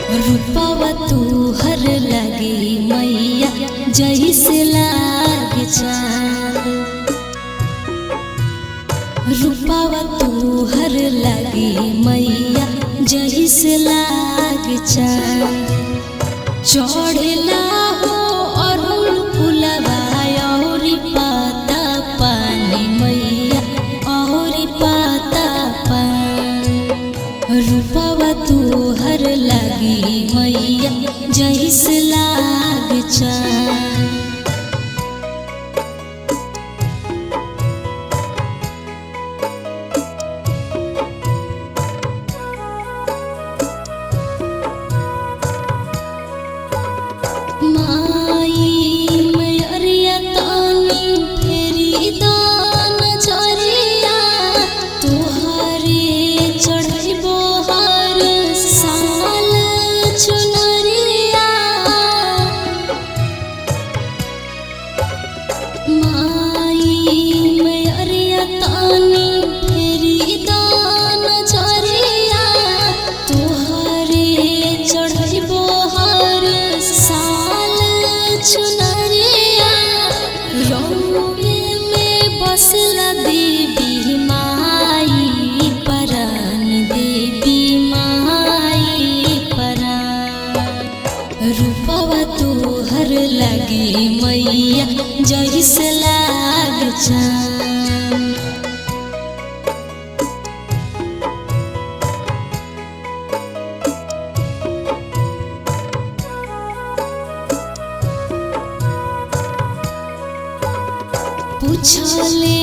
रूपवा तोहर लगे मैया जैसे लागे चाँद। रूपवा तोहर लगे मैया जैसे लागे चाँद। चढ़ेला हो अरहुल फुलवा औरी पाता पानी मैया औरी पाता पानी। रूपवा तोहर लगे मैया जैसे लागे चाँद। माई मैरिया तानी फेरी दान जरिया तोहरे चढ़बो हर साल चुनरिया। माई मैरिया तानी फेरी दान जरिया तोहरे चढ़बो हर साल चुनरिया। रौवे में बसला देवी माई परान देवी माई परान। रूपवा तोहर लगे मैया जैसे लागे चाँद। पूछले